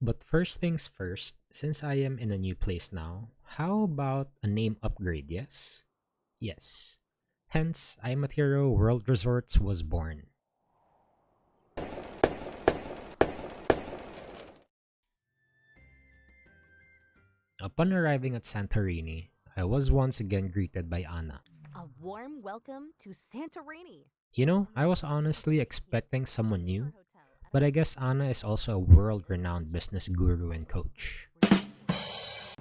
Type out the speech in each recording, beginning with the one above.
But first things first, since I am in a new place now, how about a name upgrade, yes? Yes. Hence, I'm at Hero World Resorts was born. Upon arriving at Santorini, I was once again greeted by Anna. A warm welcome to Santorini. I was Imagine honestly staying in a expecting someone five-star new, hotel at but a I guess luxury Anna is resort also a with world renowned unforgettable business views guru and and coach.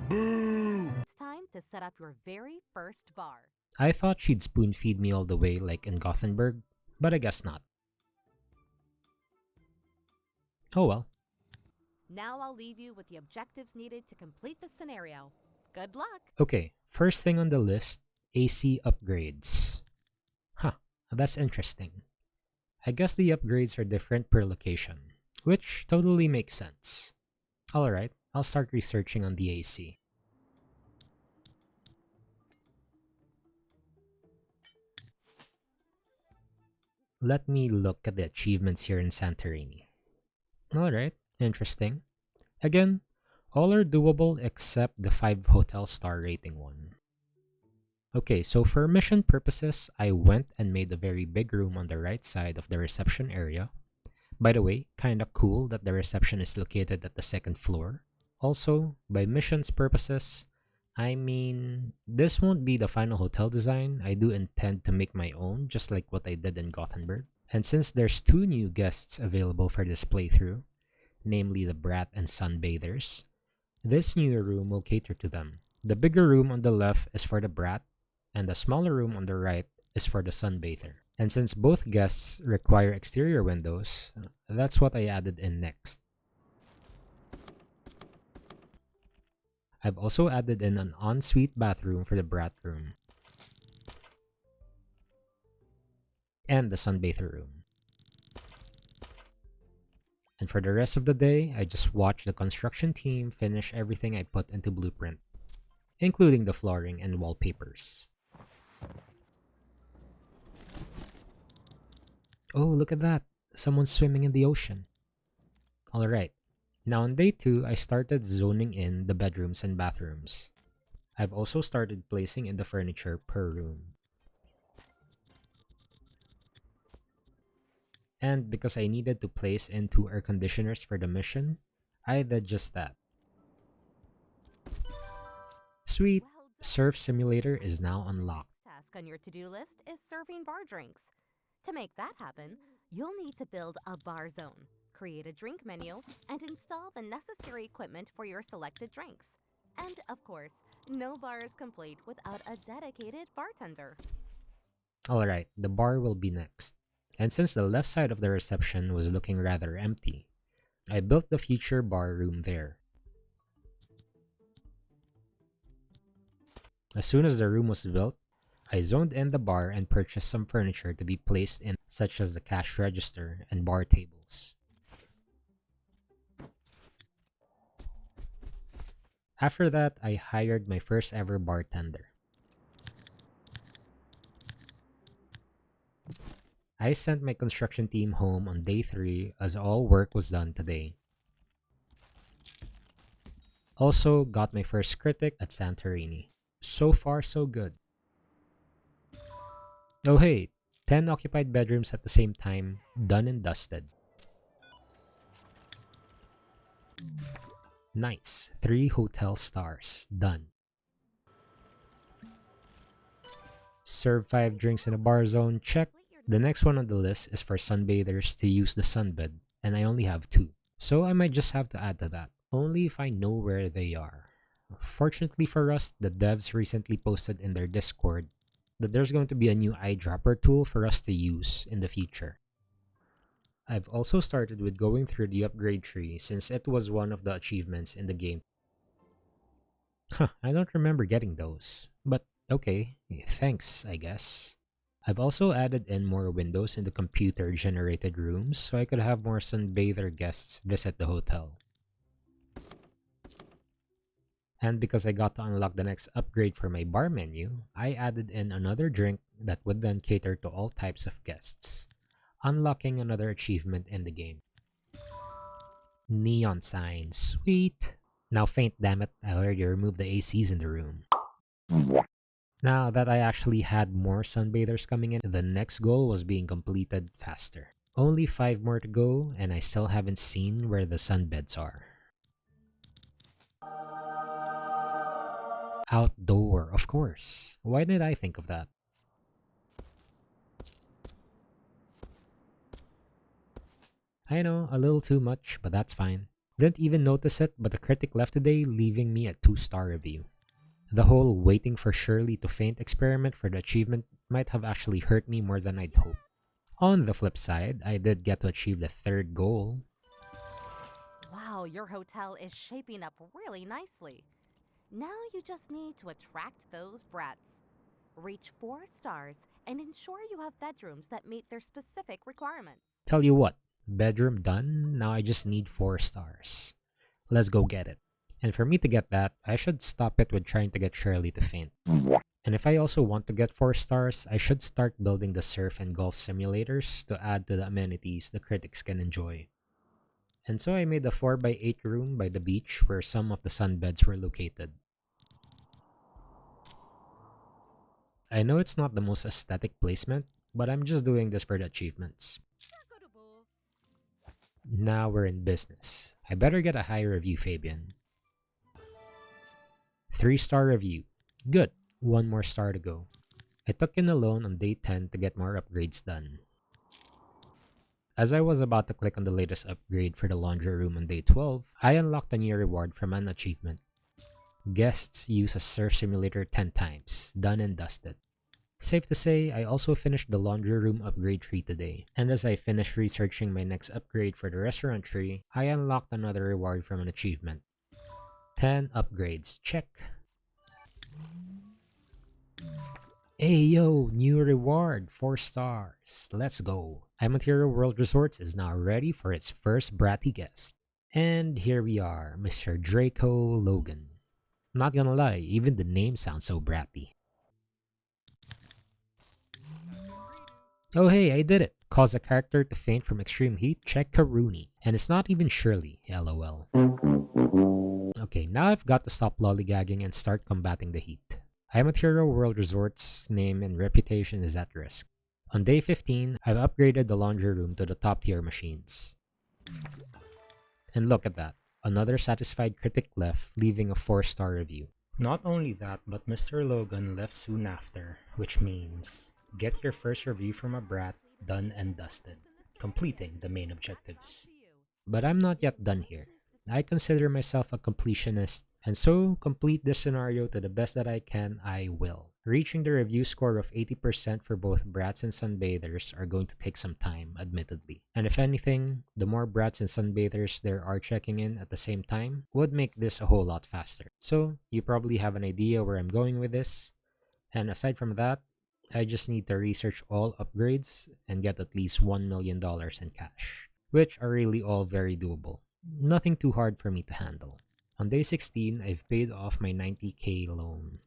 breathtaking It's time to set up your very first bar. I thought she'd spoon feed me all the way like in Gothenburg, but I guess not. Oh well. Now I'll leave you with the objectives needed to complete the scenario. Good luck! Okay, first thing on the list, AC upgrades. Huh, that's interesting. I guess the upgrades are different per location, which totally makes sense. Alright, I'll start researching on the AC. Let me look at the achievements here in Santorini. Alright, interesting. Again, all are doable except the 5 hotel star rating one. Okay, so for mission purposes, I went and made a very big room on the right side of the reception area. By the way, kinda cool that the reception is located at the second floor. Also, by missions purposes, I mean, this won't be the final hotel design. I do intend to make my own, just like what I did in Gothenburg. And since there's two new guests available for this playthrough, namely the Brat and Sunbathers, this new room will cater to them. The bigger room on the left is for the Brat, and the smaller room on the right is for the Sunbather. And since both guests require exterior windows, that's what I added in next. I've also added in an ensuite bathroom for the Brat room and the Sunbather room. And for the rest of the day, I just watched the construction team finish everything I put into Blueprint, including the flooring and wallpapers. Oh, look at that! Someone's swimming in the ocean. Alright, now on day 2, I started zoning in the bedrooms and bathrooms. I've also started placing in the furniture per room. And because I needed to place in 2 air conditioners for the mission, I did just that. Sweet! Well Surf done! Simulator is now The unlocked. next task on your to-do list is serving bar drinks. To make that happen, you'll need to build a bar zone, create a drink menu, and install the necessary equipment for your selected drinks. And of course, no bar is complete without a dedicated bartender. Alright, the bar will be next. And since the left side of the reception was looking rather empty, I built the future bar room there. As soon as the room was built, I zoned in the bar and purchased some furniture to be placed in, such as the cash register and bar tables. After that, I hired my first ever bartender. I sent my construction team home on day 3 as all work was done today. Also, got my first critic at Santorini. So far, so good. Oh hey, 10 occupied bedrooms at the same time, done and dusted. Nice, 3 hotel stars, done. Serve 5 drinks in a bar zone, check. Complete your The next one on the list is for sunbathers to use the sunbed, and I only have 2. So I might just have to add to that, only if I know where they are. Fortunately for us, the devs recently posted in their Discord that there's going to be a new eyedropper tool for us to use in the future. I've also started with going through the upgrade tree since it was one of the achievements in the game. Huh, I don't remember getting those. But okay, thanks, I guess. I've also added in more windows in the computer generated rooms so I could have more sunbather guests visit the hotel. And because I got to unlock the next upgrade for my bar menu, I added in another drink that would then cater to all types of guests, unlocking another achievement in the game. Neon signs, sweet. Now faint, damn it, I already removed the ACs in the room. Now that I actually had more sunbathers coming in, the next goal was being completed faster. Only 5 more to go, and I still haven't seen where the sunbeds are. Outdoor, of course. Why did I think of that? I know, a little too much, but that's fine. Didn't even notice it, but the critic left today, leaving me a 2-star review. The whole waiting for Shirley to faint experiment for the achievement might have actually hurt me more than I'd hoped. On the flip side, I did get to achieve the third goal. Wow, your hotel is shaping up really nicely. Now you just need to attract those brats. Reach 4 stars and ensure you have bedrooms that meet their specific requirements. Tell you what, bedroom done, now I just need 4 stars. Let's go get it. And for me to get that, I should stop it with trying to get Shirley to faint. And if I also want to get 4 stars, I should start building the surf and golf simulators to add to the amenities the critics can enjoy. And so I made a 4x8 room by the beach where some of the sunbeds were located. I know it's not the most aesthetic placement, but I'm just doing this for the achievements. Now we're in business. I better get a high review, Fabian. 3-star review. Good. 1 more star to go. I took in a loan on day 10 to get more upgrades done. As I was about to click on the latest upgrade for the laundry room on day 12, I unlocked a new reward from an achievement. Guests use a surf simulator 10 times. Done and dusted. Safe to say, I also finished the laundry room upgrade tree today, and as I finished researching my next upgrade for the restaurant tree, I unlocked another reward from an achievement. 10 upgrades, check. Hey yo, new reward, 4 stars. Let's go. Imaterial World Resorts is now ready for its first bratty guest. And here we are, Mr. Draco Logan. Not gonna lie, even the name sounds so bratty. Oh hey, I did it! Cause a character to faint from extreme heat, check Karuni. And it's not even Shirley, lol. Okay, now I've got to stop lollygagging and start combating the heat. Imaterial World Resort's name and reputation is at risk. On day 15, I've upgraded the laundry room to the top tier machines. And look at that, another satisfied critic left, leaving a 4-star review. Not only that, but Mr. Logan left soon after, which means get your first review from a brat done and dusted, completing the main objectives. But I'm not yet done here. I consider myself a completionist, and so complete this scenario to the best that I can, I will. Reaching the review score of 80% for both brats and sunbathers are going to take some time, admittedly. And if anything, the more brats and sunbathers there are checking in at the same time would make this a whole lot faster. So, you probably have an idea where I'm going with this. And aside from that, I just need to research all upgrades and get at least $1 million in cash, which are really all very doable. Nothing too hard for me to handle. On day 16, I've paid off my 90k loan.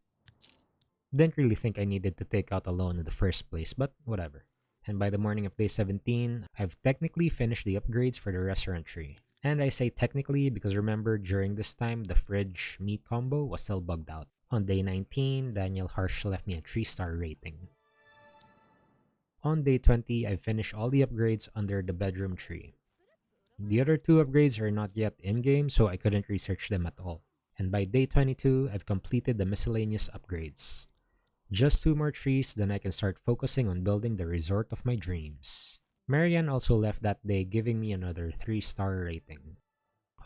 Didn't really think I needed to take out a loan in the first place, but whatever. And by the morning of day 17, I've technically finished the upgrades for the restaurant tree. And I say technically because remember, during this time, the fridge meat combo was still bugged out. On day 19, Daniel Harsh left me a 3-star rating. On day 20, I finished all the upgrades under the bedroom tree. The other 2 upgrades are not yet in-game, so I couldn't research them at all. And by day 22, I've completed the miscellaneous upgrades. Just 2 more trees, then I can start focusing on building the resort of my dreams. Marianne also left that day, giving me another 3-star rating.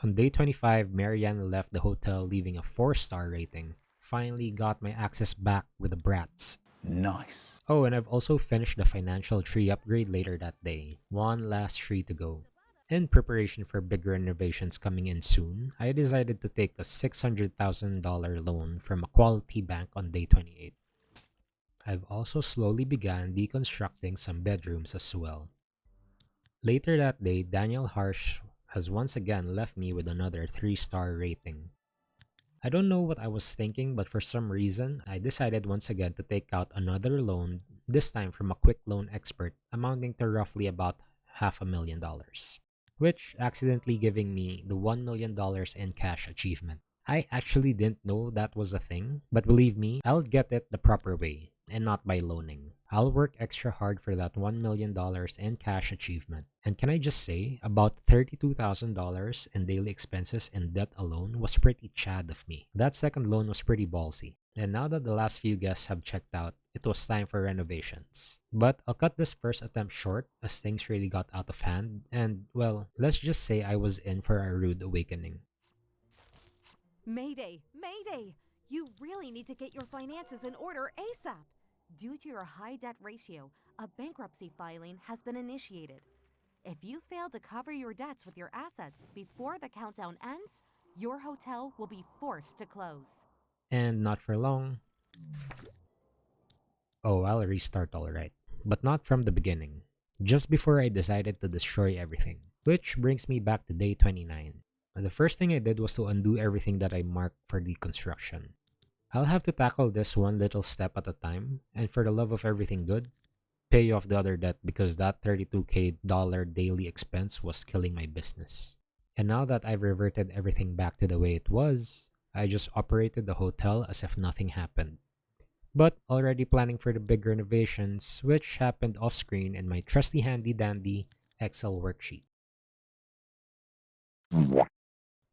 On day 25, Marianne left the hotel, leaving a 4-star rating. Finally got my access back with the brats. Nice. Oh, and I've also finished the financial tree upgrade later that day. 1 last tree to go. In preparation for big renovations coming in soon, I decided to take a $600,000 loan from a quality bank on day 28. I've also slowly began deconstructing some bedrooms as well. Later that day, Daniel Harsh has once again left me with another 3-star rating. I don't know what I was thinking, but for some reason, I decided once again to take out another loan, this time from a quick loan expert, amounting to roughly about $500,000. which accidentally giving me the $1 million in cash achievement. I actually didn't know that was a thing, but believe me, I'll get it the proper way and not by loaning. I'll work extra hard for that $1 million in cash achievement. And can I just say, about $32,000 in daily expenses in debt alone was pretty chad of me. That second loan was pretty ballsy. And now that the last few guests have checked out, it was time for renovations. But I'll cut this first attempt short as things really got out of hand, and well, let's just say I was in for a rude awakening. Mayday! Mayday! You really need to get your finances in order ASAP. Due to your high debt ratio, a bankruptcy filing has been initiated. If you fail to cover your debts with your assets before the countdown ends, your hotel will be forced to close. And not for long. Oh, I'll restart alright. But not from the beginning. Just before I decided to destroy everything. Which brings me back to day 29. The first thing I did was to undo everything that I marked for deconstruction. I'll have to tackle this one little step at a time, and for the love of everything good, pay off the other debt because that $32K daily expense was killing my business. And now that I've reverted everything back to the way it was, I just operated the hotel as if nothing happened. But already planning for the big renovations, which happened off screen in my trusty handy dandy Excel worksheet.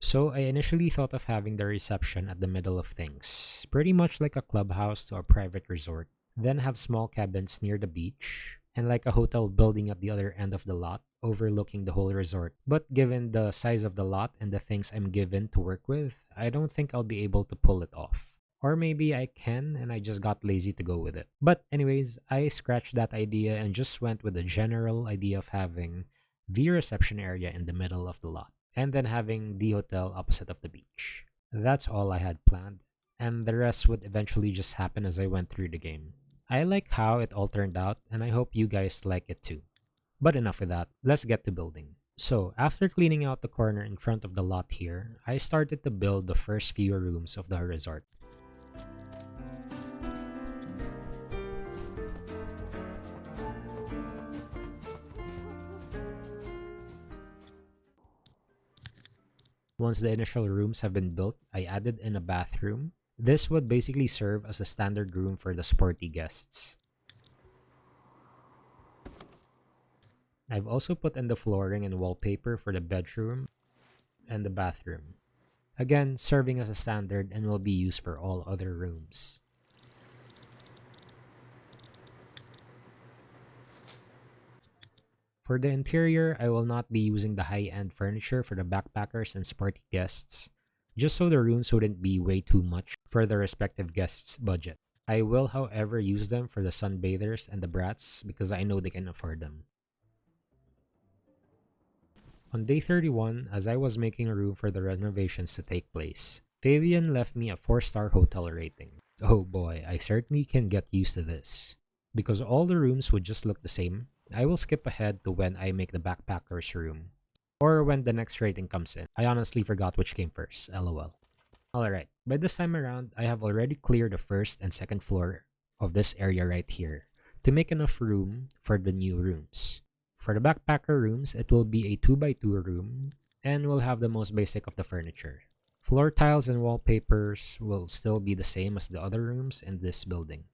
So I initially thought of having the reception at the middle of things, pretty much like a clubhouse to a private resort, then have small cabins near the beach, and like a hotel building at the other end of the lot, overlooking the whole resort. But given the size of the lot and the things I'm given to work with, I don't think I'll be able to pull it off. Or maybe I can and I just got lazy to go with it. But, anyways, I scratched that idea and just went with the general idea of having the reception area in the middle of the lot and then having the hotel opposite of the beach. That's all I had planned, and the rest would eventually just happen as I went through the game. I like how it all turned out, and I hope you guys like it too. But enough of that, let's get to building. So, after cleaning out the corner in front of the lot here, I started to build the first few rooms of the resort. Once the initial rooms have been built, I added in a bathroom. This would basically serve as a standard room for the sporty guests. I've also put in the flooring and wallpaper for the bedroom and the bathroom. Again, serving as a standard and will be used for all other rooms. For the interior, I will not be using the high-end furniture for the backpackers and sporty guests, just so the rooms wouldn't be way too much for the respective guests' budget. I will, however, use them for the sunbathers and the brats because I know they can afford them. On day 31, as I was making room for the renovations to take place, Fabian left me a 4-star hotel rating. Oh boy, I certainly can get used to this. Because all the rooms would just look the same, I will skip ahead to when I make the backpackers room. Or when the next rating comes in. I honestly forgot which came first, lol. Alright, by this time around, I have already cleared the first and second floor of this area right here to make enough room for the new rooms. For the backpacker rooms, it will be a 2x2 room and will have the most basic of the furniture. Floor tiles and wallpapers will still be the same as the other rooms in this building.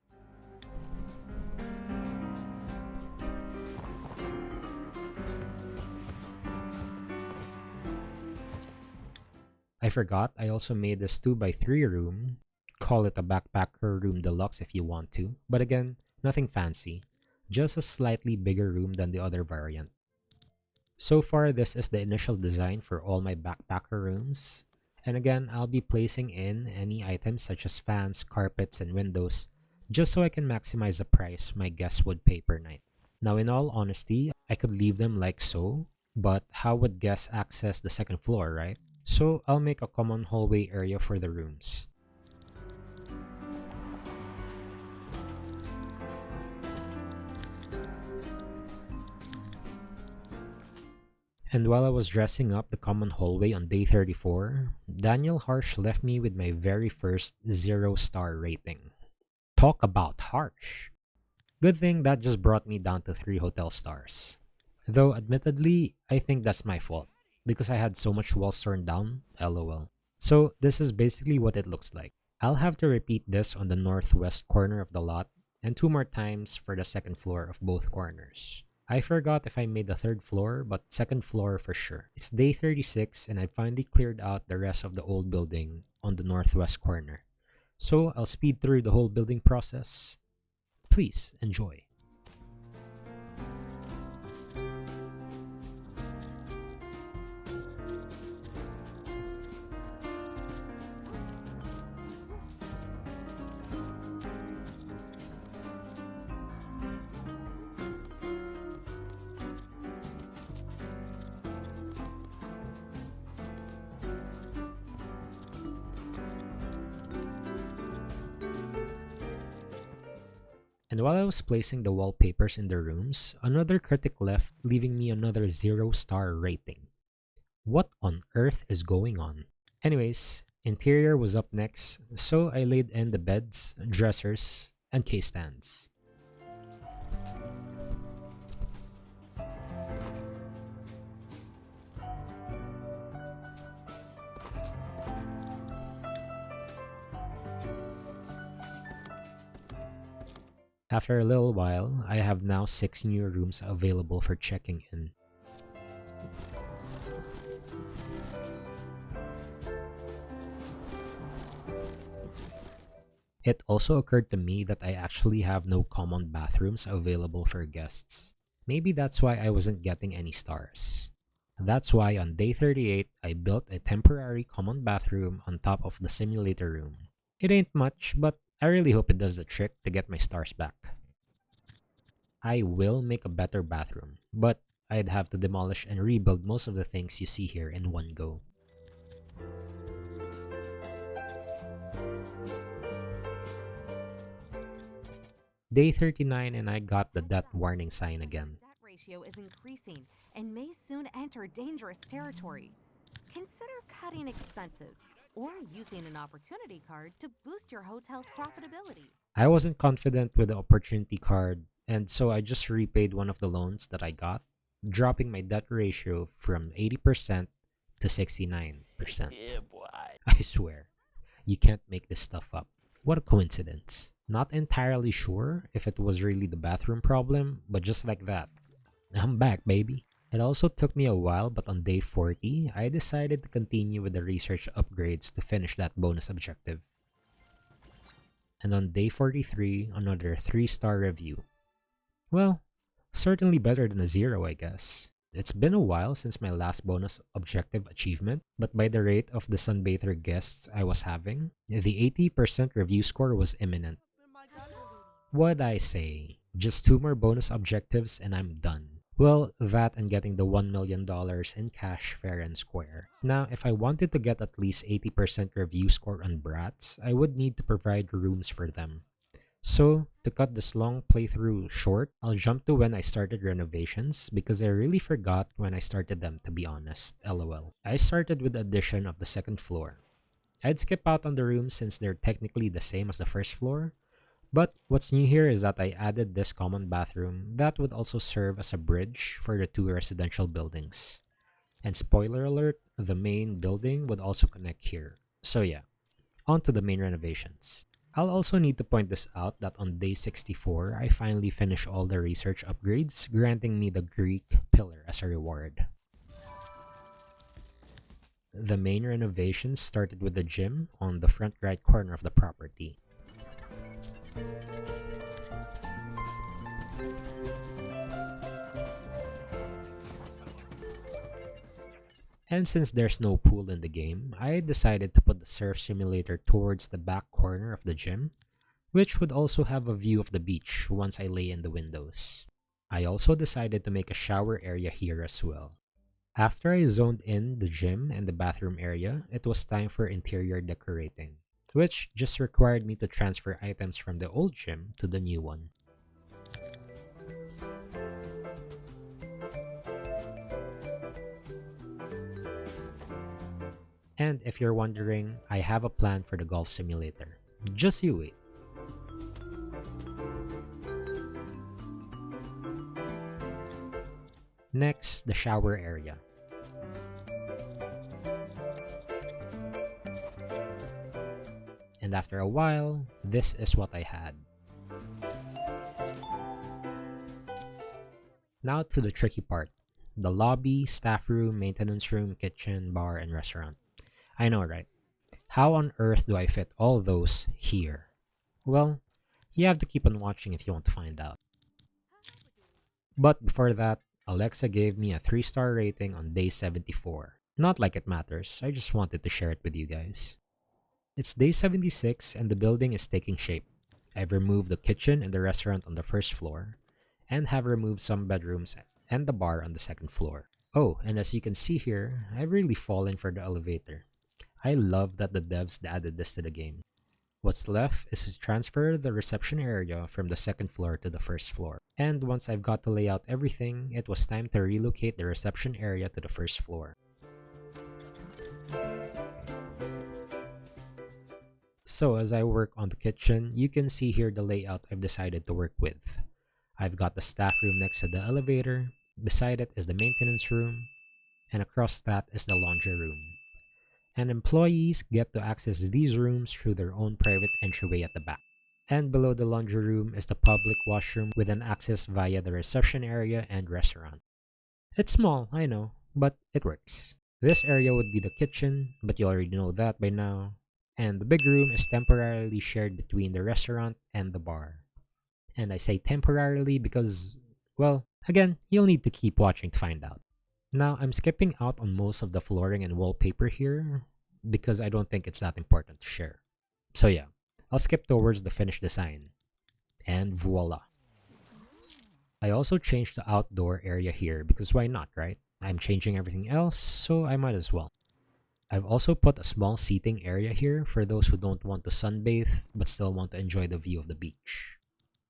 I forgot, I also made this 2x3 room. Call it a backpacker room deluxe if you want to, but again, nothing fancy. Just a slightly bigger room than the other variant. So far, this is the initial design for all my backpacker rooms. And again, I'll be placing in any items such as fans, carpets, and windows, just so I can maximize the price my guests would pay per night. Now, in all honesty, I could leave them like so, but how would guests access the second floor, right? So I'll make a common hallway area for the rooms. And while I was dressing up the common hallway on day 34, Daniel Harsh left me with my very first 0-star rating. Talk about harsh! Good thing that just brought me down to 3 hotel stars. Though, admittedly, I think that's my fault because I had so much walls torn down, lol. So, this is basically what it looks like. I'll have to repeat this on the northwest corner of the lot and two more times for the second floor of both corners. I forgot if I made the third floor, but second floor for sure. It's day 36 and I finally cleared out the rest of the old building on the northwest corner. So I'll speed through the whole building process. Please enjoy. And while I was placing the wallpapers in the rooms, another critic left, leaving me another 0-star rating. What on earth is going on? Anyways, interior was up next, so I laid in the beds, dressers, and case stands. After a little while, I have now 6 new rooms available for checking in. It also occurred to me that I actually have no common bathrooms available for guests. Maybe that's why I wasn't getting any stars. That's why on day 38, I built a temporary common bathroom on top of the simulator room. It ain't much, but I really hope it does the trick to get my stars back. I will make a better bathroom, but I'd have to demolish and rebuild most of the things you see here in one go. Day 39 and I got the death warning sign again. Debt ratio is increasing and may soon enter dangerous territory. Consider cutting expenses or using an opportunity card to boost your hotel's profitability. I wasn't confident with the opportunity card, and so I just repaid one of the loans that I got, dropping my debt ratio from 80% to 69%. Yeah, boy. I swear, you can't make this stuff up. What a coincidence. Not entirely sure if it was really the bathroom problem, but just like that, I'm back, baby. It also took me a while, but on day 40, I decided to continue with the research upgrades to finish that bonus objective. And on day 43, another 3-star review. Well, certainly better than a 0, I guess. It's been a while since my last bonus objective achievement, but by the rate of the sunbather guests I was having, the 80% review score was imminent. What'd I say? Just 2 more bonus objectives and I'm done. Well, that and getting the $1 million in cash fair and square. Now, if I wanted to get at least 80% review score on brats, I would need to provide rooms for them. So, to cut this long playthrough short, I'll jump to when I started renovations because I really forgot when I started them, to be honest, lol. I started with the addition of the second floor. I'd skip out on the rooms since they're technically the same as the first floor, but what's new here is that I added this common bathroom that would also serve as a bridge for the 2 residential buildings. And spoiler alert, the main building would also connect here. So yeah, on to the main renovations. I'll also need to point this out that on day 64, I finally finished all the research upgrades, granting me the Greek pillar as a reward. The main renovations started with the gym on the front right corner of the property. And since there's no pool in the game, I decided to put the surf simulator towards the back corner of the gym, which would also have a view of the beach once I lay in the windows. I also decided to make a shower area here as well. After I zoned in the gym and the bathroom area, it was time for interior decorating, which just required me to transfer items from the old gym to the new one. And if you're wondering, I have a plan for the golf simulator. Just you wait. Next, the shower area. And after a while, this is what I had. Now to the tricky part. The lobby, staff room, maintenance room, kitchen, bar, and restaurant. I know, right? How on earth do I fit all those here? Well, you have to keep on watching if you want to find out. But before that, Alexa gave me a 3-star rating on day 74. Not like it matters, I just wanted to share it with you guys. It's day 76 and the building is taking shape. I've removed the kitchen and the restaurant on the first floor, and have removed some bedrooms and the bar on the second floor. Oh, and as you can see here, I've really fallen for the elevator. I love that the devs added this to the game. What's left is to transfer the reception area from the second floor to the first floor. And once I've got to lay out everything, it was time to relocate the reception area to the first floor. So as I work on the kitchen, you can see here the layout I've decided to work with. I've got the staff room next to the elevator, beside it is the maintenance room, and across that is the laundry room. And employees get to access these rooms through their own private entryway at the back. And below the laundry room is the public washroom with an access via the reception area and restaurant. It's small, I know, but it works. This area would be the kitchen, but you already know that by now. And the big room is temporarily shared between the restaurant and the bar. And I say temporarily because, well, again, you'll need to keep watching to find out. Now, I'm skipping out on most of the flooring and wallpaper here because I don't think it's that important to share. So yeah, I'll skip towards the finished design. And voila. I also changed the outdoor area here because why not, right? I'm changing everything else, so I might as well. I've also put a small seating area here for those who don't want to sunbathe but still want to enjoy the view of the beach.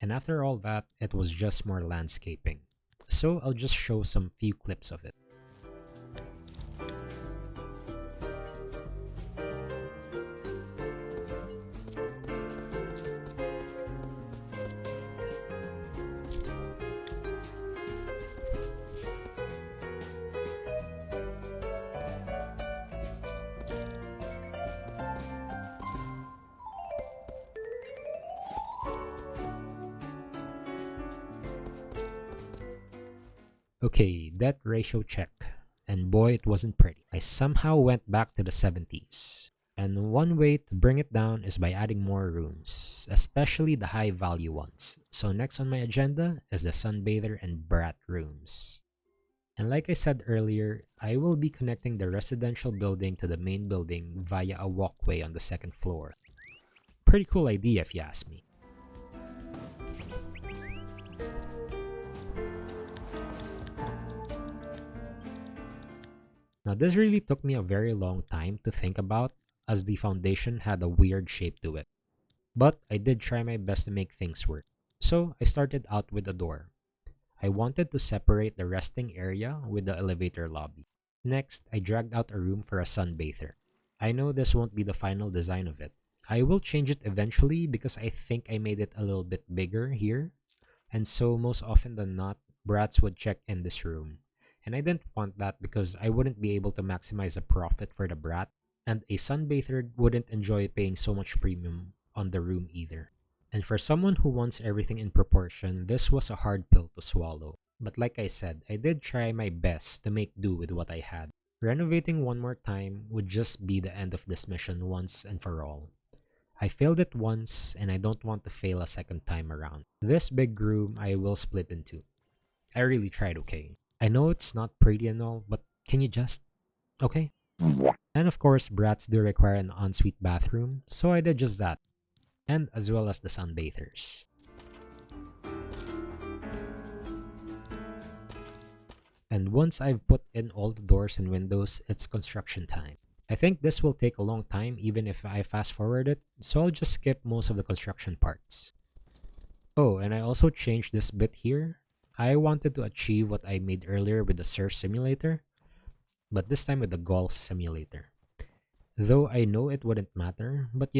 And after all that, it was just more landscaping. So I'll just show some few clips of it. Okay, debt ratio check. And boy, it wasn't pretty. I somehow went back to the 70s. And one way to bring it down is by adding more rooms, especially the high value ones. So next on my agenda is the sunbather and brat rooms. And like I said earlier, I will be connecting the residential building to the main building via a walkway on the second floor. Pretty cool idea if you ask me. Now this really took me a very long time to think about as the foundation had a weird shape to it. But I did try my best to make things work. So I started out with a door. I wanted to separate the resting area with the elevator lobby. Next, I dragged out a room for a sunbather. I know this won't be the final design of it. I will change it eventually because I think I made it a little bit bigger here. And so most often than not, brats would check in this room. And I didn't want that because I wouldn't be able to maximize the profit for the brat, and a sunbather wouldn't enjoy paying so much premium on the room either. And for someone who wants everything in proportion, this was a hard pill to swallow. But like I said, I did try my best to make do with what I had. Renovating one more time would just be the end of this mission once and for all. I failed it once and I don't want to fail a second time around. This big room I will split in two. I really tried, okay? I know it's not pretty and all, but can you just? Okay? And of course, brats do require an ensuite bathroom, so I did just that. And as well as the sunbathers. And once I've put in all the doors and windows, it's construction time. I think this will take a long time even if I fast forward it, so I'll just skip most of the construction parts. Oh, and I also changed this bit here. I wanted to achieve what I made earlier with the surf simulator, but this time with the golf simulator. Though I know it wouldn't matter, but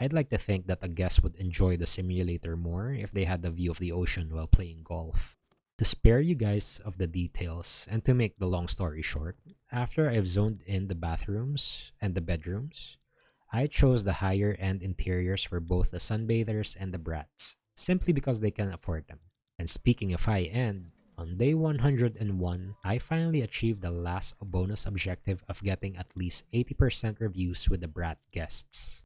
I'd like to think that a guest would enjoy the simulator more if they had the view of the ocean while playing golf. To spare you guys of the details and to make the long story short, after I've zoned in the bathrooms and the bedrooms, I chose the higher end interiors for both the sunbathers and the brats, simply because they can afford them. And speaking of high end, on day 101, I finally achieved the last bonus objective of getting at least 80% reviews with the brat guests.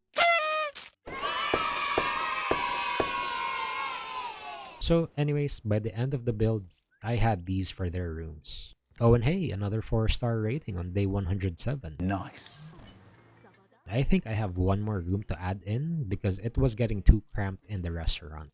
So, anyways, by the end of the build, I had these for their rooms. Oh, and hey, another 4-star rating on day 107. Nice. I think I have one more room to add in because it was getting too cramped in the restaurant.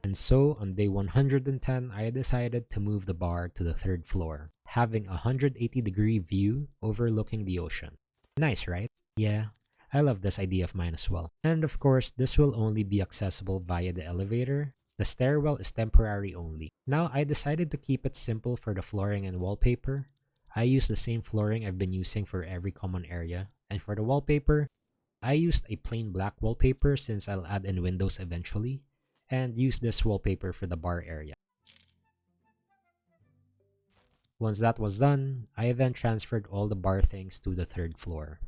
And so on day 110, I decided to move the bar to the third floor, having a 180-degree view overlooking the ocean. Nice, right? Yeah, I love this idea of mine as well. And of course, this will only be accessible via the elevator. The stairwell is temporary only. Now, I decided to keep it simple for the flooring and wallpaper. I used the same flooring I've been using for every common area. And for the wallpaper, I used a plain black wallpaper since I'll add in windows eventually, and use this wallpaper for the bar area. Once that was done, I then transferred all the bar things to the third floor.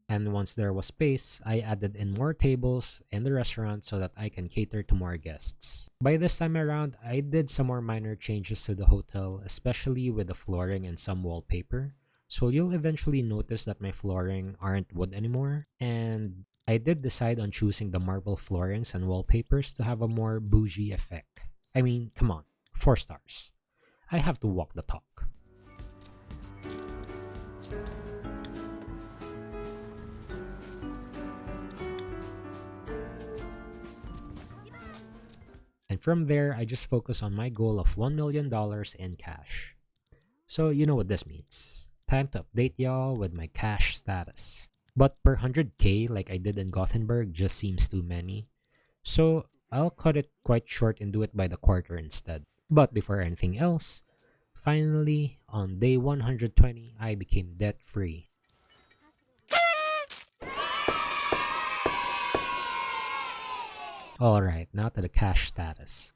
And once there was space, I added in more tables in the restaurant so that I can cater to more guests. By this time around, I did some more minor changes to the hotel, especially with the flooring and some wallpaper. So you'll eventually notice that my flooring aren't wood anymore, and I did decide on choosing the marble floorings and wallpapers to have a more bougie effect. I mean, come on, 4 stars. I have to walk the talk. And from there, I just focus on my goal of $1 million in cash. So you know what this means. Time to update y'all with my cash status. But per 100k like I did in Gothenburg just seems too many. So I'll cut it quite short and do it by the quarter instead. But before anything else, finally, on day 120, I became debt free. Alright, now to the cash status.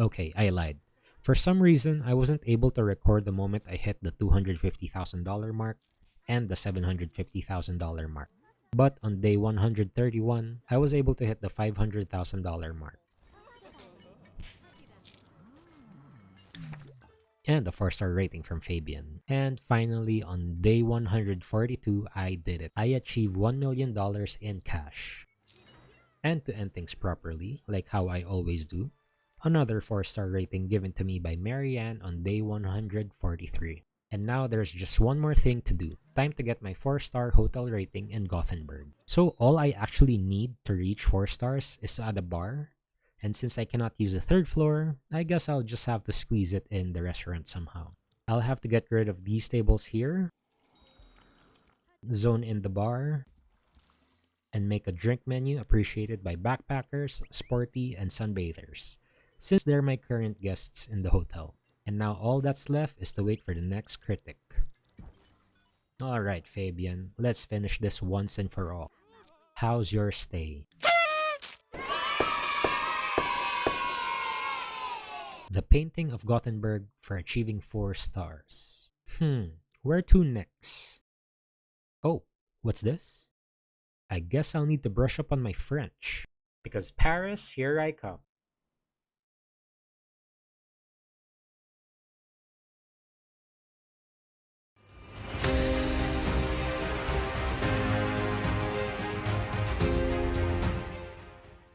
Okay, I lied. For some reason, I wasn't able to record the moment I hit the $250,000 mark and the $750,000 mark. But on day 131, I was able to hit the $500,000 mark. And a 4-star rating from Fabian. And finally, on day 142, I did it. I achieved $1 million in cash. And to end things properly, like how I always do, another 4-star rating given to me by Marianne on day 143. And now there's just one more thing to do. Time to get my 4-star hotel rating in Gothenburg. So all I actually need to reach 4 stars is to add a bar. And since I cannot use the third floor, I guess I'll just have to squeeze it in the restaurant somehow. I'll have to get rid of these tables here, zone in the bar, and make a drink menu appreciated by backpackers, sporty, and sunbathers, since they're my current guests in the hotel. And now all that's left is to wait for the next critic. Alright, Fabian, let's finish this once and for all. How's your stay? The painting of Gothenburg for achieving 4 stars. Where to next? Oh, what's this? I guess I'll need to brush up on my French. Because Paris, here I come.